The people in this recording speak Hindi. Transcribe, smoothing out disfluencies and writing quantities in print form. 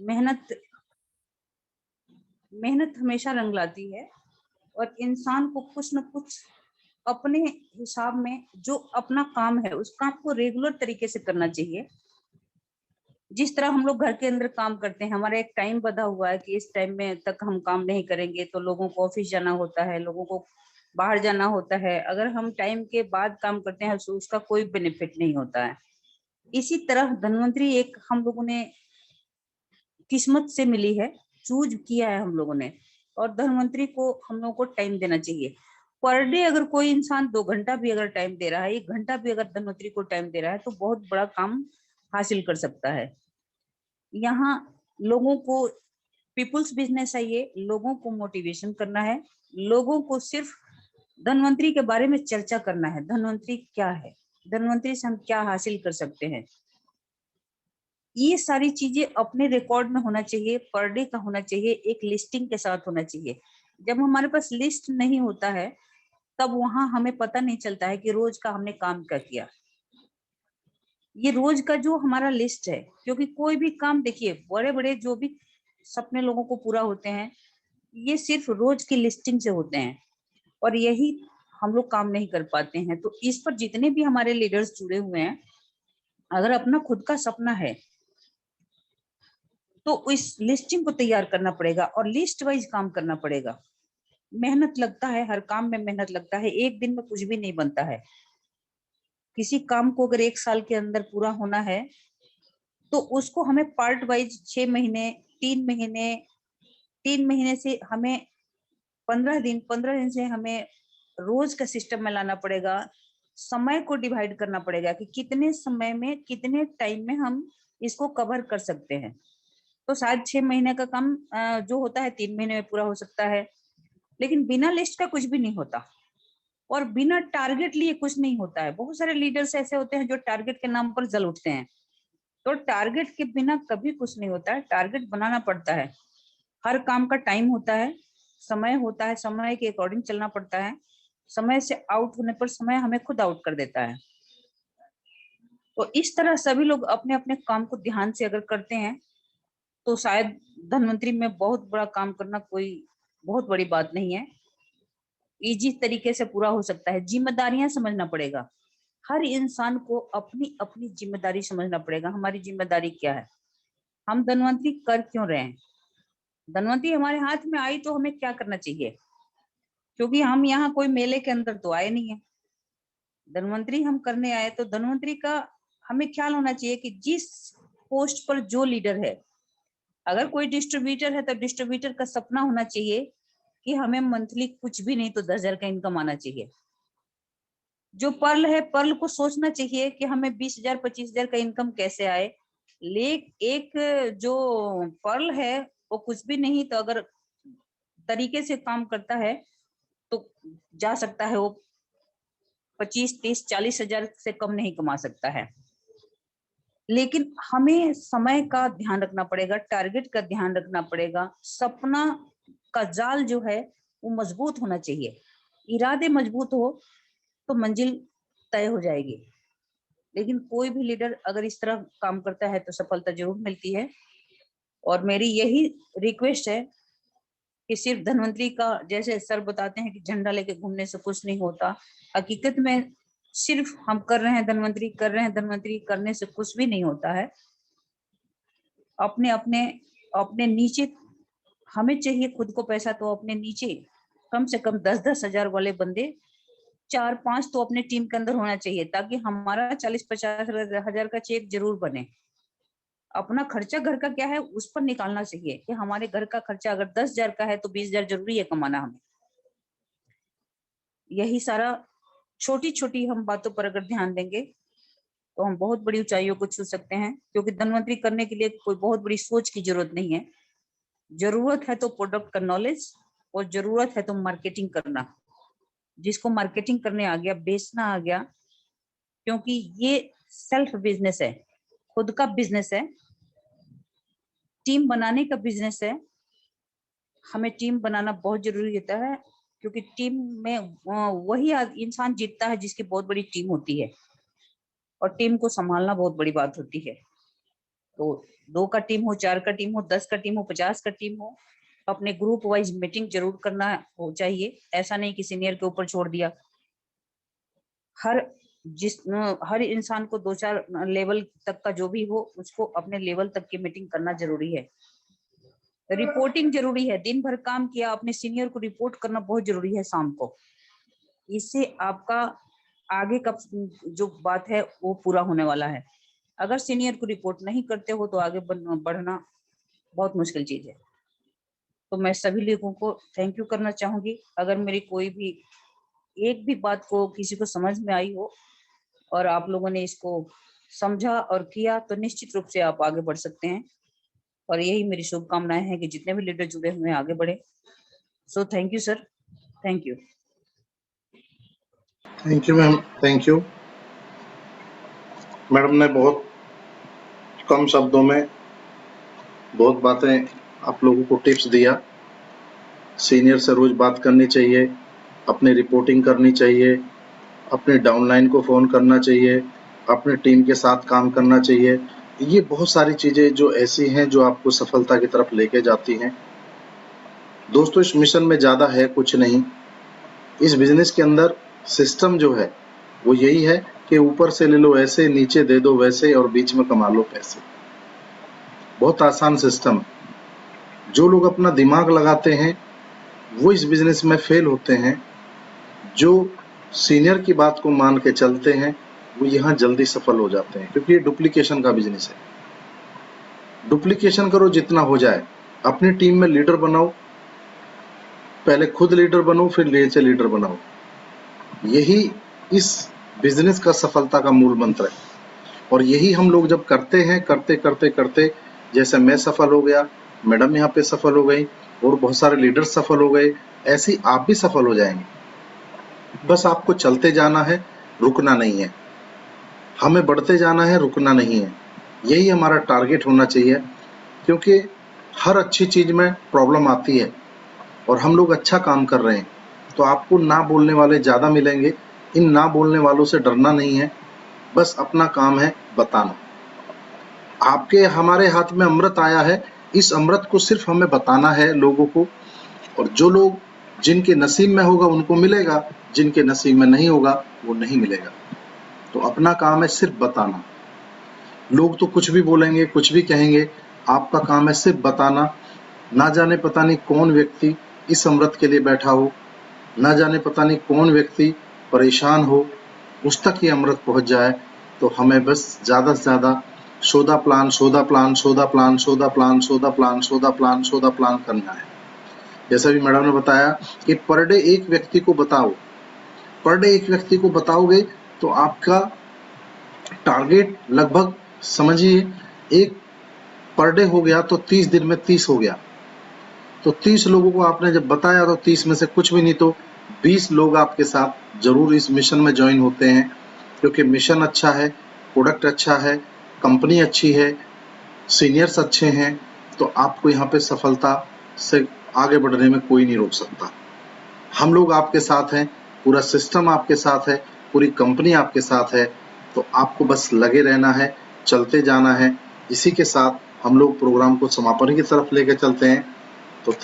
मेहनत मेहनत हमेशा रंग लाती है और इंसान को कुछ न कुछ अपने हिसाब में जो अपना काम है उस काम को रेगुलर तरीके से करना चाहिए। जिस तरह हम लोग घर के अंदर काम करते हैं, हमारा एक टाइम बंधा हुआ है कि इस टाइम में तक हम काम नहीं करेंगे तो लोगों को ऑफिस जाना होता है, लोगों को बाहर जाना होता है। अगर हम टाइम के बाद काम करते हैं तो उसका कोई बेनिफिट नहीं होता है। इसी तरह धन्वंतरी एक हम लोगों ने किस्मत से मिली है, चूज किया है हम लोगों ने, और धन्वंतरी को हम लोगों को टाइम देना चाहिए। पर डे अगर कोई इंसान 2 घंटा भी अगर टाइम दे रहा है, 1 घंटा भी अगर धन्वंतरी को टाइम दे रहा है तो बहुत बड़ा काम हासिल कर सकता है। यहाँ लोगों को पीपुल्स बिजनेस है, ये लोगों को मोटिवेशन करना है, लोगों को सिर्फ धन्वंतरी के बारे में चर्चा करना है। धन्वंतरी क्या है, धन्वंतरी से हम क्या हासिल कर सकते हैं, ये सारी चीजें अपने रिकॉर्ड में होना चाहिए, पर डे का होना चाहिए, एक लिस्टिंग के साथ होना चाहिए। जब हमारे पास लिस्ट नहीं होता है तब वहां हमें पता नहीं चलता है कि रोज का हमने काम क्या किया। ये रोज का जो हमारा लिस्ट है, क्योंकि कोई भी काम देखिए, बड़े बड़े जो भी सपने लोगों को पूरा होते हैं ये सिर्फ रोज की लिस्टिंग से होते हैं, और यही हम लोग काम नहीं कर पाते हैं। तो इस पर जितने भी हमारे लीडर्स जुड़े हुए हैं, अगर अपना खुद का सपना है तो इस लिस्टिंग को तैयार करना पड़ेगा और लिस्ट वाइज काम करना पड़ेगा। मेहनत लगता है, हर काम में मेहनत लगता है, एक दिन में कुछ भी नहीं बनता है। किसी काम को अगर 1 साल के अंदर पूरा होना है तो उसको हमें पार्ट वाइज 6 महीने, 3 महीने, 3 महीने से हमें 15 दिन, 15 दिन से हमें रोज का सिस्टम में लाना पड़ेगा। समय को डिवाइड करना पड़ेगा कि कितने समय में, कितने टाइम में हम इसको कवर कर सकते हैं। तो शायद 6 महीने का काम जो होता है 3 महीने में पूरा हो सकता है, लेकिन बिना लिस्ट का कुछ भी नहीं होता और बिना टारगेट लिए कुछ नहीं होता है। बहुत सारे लीडर्स ऐसे होते हैं जो टारगेट के नाम पर जल उठते हैं, तो टारगेट के बिना कभी कुछ नहीं होता है। टारगेट बनाना पड़ता है, हर काम का टाइम होता है, समय होता है, समय के अकॉर्डिंग चलना पड़ता है। समय से आउट होने पर समय हमें खुद आउट कर देता है। तो इस तरह सभी लोग अपने अपने काम को ध्यान से अगर करते हैं तो शायद धन्वंतरी में बहुत बड़ा काम करना कोई बहुत बड़ी बात नहीं है, इजी तरीके से पूरा हो सकता है। जिम्मेदारियां समझना पड़ेगा, हर इंसान को अपनी अपनी जिम्मेदारी समझना पड़ेगा। हमारी जिम्मेदारी क्या है, हम धन्वंतरी कर क्यों रहे हैं, धन्वंतरी हमारे हाथ में आई तो हमें क्या करना चाहिए, क्योंकि हम यहाँ कोई मेले के अंदर तो आए नहीं है, धन्वंतरी हम करने आए। तो धन्वंतरी का हमें ख्याल होना चाहिए कि जिस पोस्ट पर जो लीडर है, अगर कोई डिस्ट्रीब्यूटर है तो डिस्ट्रीब्यूटर का सपना होना चाहिए कि हमें मंथली कुछ भी नहीं तो 10,000 का इनकम आना चाहिए। जो पर्ल है, पर्ल को सोचना चाहिए कि हमें 20,000 25,000 का इनकम कैसे आए। एक जो पर्ल है वो कुछ भी नहीं तो अगर तरीके से काम करता है तो जा सकता है, वो 25 30 40 हजार से कम नहीं कमा सकता है। लेकिन हमें समय का ध्यान रखना पड़ेगा, टारगेट का ध्यान रखना पड़ेगा, सपना का जाल जो है वो मजबूत होना चाहिए। इरादे मजबूत हो तो मंजिल तय हो जाएगी। लेकिन कोई भी लीडर अगर इस तरह काम करता है तो सफलता जरूर मिलती है। और मेरी यही रिक्वेस्ट है कि सिर्फ धन्वंतरी का, जैसे सर बताते हैं कि झंडा लेके घूमने से कुछ नहीं होता, हकीकत में सिर्फ हम कर रहे हैं धन्वंतरी, कर रहे हैं धन्वंतरी करने से कुछ भी नहीं होता है। अपने अपने अपने नीचे हमें चाहिए खुद को पैसा, तो अपने नीचे कम से कम 10-10 हजार वाले बंदे 4-5 तो अपने टीम के अंदर होना चाहिए, ताकि हमारा 40-50 हजार का चेक जरूर बने। अपना खर्चा घर का क्या है उस पर निकालना चाहिए कि हमारे घर का खर्चा अगर 10,000 का है तो 20,000 जरूरी है कमाना हमें। यही सारा छोटी छोटी हम बातों पर अगर ध्यान देंगे तो हम बहुत बड़ी ऊंचाइयों को छू सकते हैं। क्योंकि धनवंतरी करने के लिए कोई बहुत बड़ी सोच की जरूरत नहीं है, जरूरत है तो प्रोडक्ट का नॉलेज और जरूरत है तो मार्केटिंग करना। जिसको मार्केटिंग करने आ गया, बेचना आ गया, क्योंकि ये सेल्फ बिजनेस है, खुद का बिजनेस है, टीम बनाने का बिजनेस है। हमें टीम बनाना बहुत जरूरी होता है, क्योंकि टीम में वही इंसान जीतता है जिसकी बहुत बड़ी टीम होती है, और टीम को संभालना बहुत बड़ी बात होती है। तो 2 का टीम हो, 4 का टीम हो, 10 का टीम हो, 50 का टीम हो, अपने ग्रुप वाइज मीटिंग जरूर करना हो चाहिए। ऐसा नहीं कि सीनियर के ऊपर छोड़ दिया। हर इंसान को 2-4 लेवल तक का जो भी हो, उसको अपने लेवल तक की मीटिंग करना जरूरी है। रिपोर्टिंग जरूरी है। दिन भर काम किया, अपने सीनियर को रिपोर्ट करना बहुत जरूरी है शाम को। इससे आपका आगे का जो बात है वो पूरा होने वाला है। अगर सीनियर को रिपोर्ट नहीं करते हो तो आगे बढ़ना बहुत मुश्किल चीज है। तो मैं सभी लोगों को थैंक यू करना चाहूंगी। अगर मेरी कोई भी एक भी बात को किसी को समझ में आई हो और आप लोगों ने इसको समझा और किया, तो निश्चित रूप से आप आगे बढ़ सकते हैं। और यही मेरी शुभकामनाएं हैं कि जितने भी लीडर जुड़े हुए हैं आगे बढ़े। So thank you sir, thank you. Thank you ma'am, thank you. Madam ने बहुत कम शब्दों में बहुत बातें आप लोगों को टिप्स दिया। सीनियर से रोज बात करनी चाहिए, अपनी रिपोर्टिंग करनी चाहिए, अपने डाउनलाइन को फ़ोन करना चाहिए, अपने टीम के साथ काम करना चाहिए। ये बहुत सारी चीज़ें जो ऐसी हैं जो आपको सफलता की तरफ लेके जाती हैं। दोस्तों, इस मिशन में ज़्यादा है कुछ नहीं। इस बिजनेस के अंदर सिस्टम जो है वो यही है कि ऊपर से ले लो ऐसे, नीचे दे दो वैसे, और बीच में कमा लो पैसे। बहुत आसान सिस्टम। जो लोग अपना दिमाग लगाते हैं वो इस बिजनेस में फेल होते हैं। जो सीनियर की बात को मान के चलते हैं वो यहाँ जल्दी सफल हो जाते हैं, क्योंकि ये डुप्लीकेशन का बिजनेस है। डुप्लीकेशन करो जितना हो जाए। अपनी टीम में लीडर बनाओ, पहले खुद लीडर बनो, फिर नीचे लीडर बनाओ। यही इस बिजनेस का सफलता का मूल मंत्र है। और यही हम लोग जब करते हैं, करते करते करते, जैसे मैं सफल हो गया, मैडम यहाँ पे सफल हो गई, और बहुत सारे लीडर सफल हो गए, ऐसे ही आप भी सफल हो जाएंगे। बस आपको चलते जाना है, रुकना नहीं है। हमें बढ़ते जाना है, रुकना नहीं है। यही हमारा टारगेट होना चाहिए, क्योंकि हर अच्छी चीज़ में प्रॉब्लम आती है और हम लोग अच्छा काम कर रहे हैं तो आपको ना बोलने वाले ज़्यादा मिलेंगे। इन ना बोलने वालों से डरना नहीं है, बस अपना काम है बताना। आपके हमारे हाथ में अमृत आया है, इस अमृत को सिर्फ हमें बताना है लोगों को, और जो लोग जिनके नसीब में होगा उनको मिलेगा, जिनके नसीब में नहीं होगा वो नहीं मिलेगा। तो अपना काम है सिर्फ बताना। लोग तो कुछ भी बोलेंगे, कुछ भी कहेंगे, आपका काम है सिर्फ बताना। ना जाने पता नहीं कौन व्यक्ति इस अमृत के लिए बैठा हो, ना जाने पता नहीं कौन व्यक्ति परेशान हो, उस तक ये अमृत पहुंच जाए। तो हमें बस ज़्यादा से ज़्यादा शोधा प्लान, शोधा प्लान, शोधा प्लान, शोधा प्लान, शोधा प्लान, शोधा प्लान, शोधा प्लान करना है। जैसा भी मैडम ने बताया कि पर डे एक व्यक्ति को बताओ। पर डे एक व्यक्ति को बताओगे तो आपका टारगेट लगभग समझिए एक पर डे हो गया तो 30 दिन में 30 हो गया। तो 30 लोगों को आपने जब बताया तो 30 में से कुछ भी नहीं तो 20 लोग आपके साथ जरूर इस मिशन में ज्वाइन होते हैं, क्योंकि मिशन अच्छा है, प्रोडक्ट अच्छा है, कंपनी अच्छी है, सीनियर्स अच्छे हैं। तो आपको यहाँ पे सफलता से आगे बढ़ने में कोई नहीं रोक सकता। हम लोग आपके साथ हैं, पूरा सिस्टम आपके साथ है, पूरी कंपनी आपके साथ है। तो आपको बस लगे रहना है, चलते जाना है। इसी के साथ हम लोग प्रोग्राम को समापन की तरफ लेकर चलते हैं।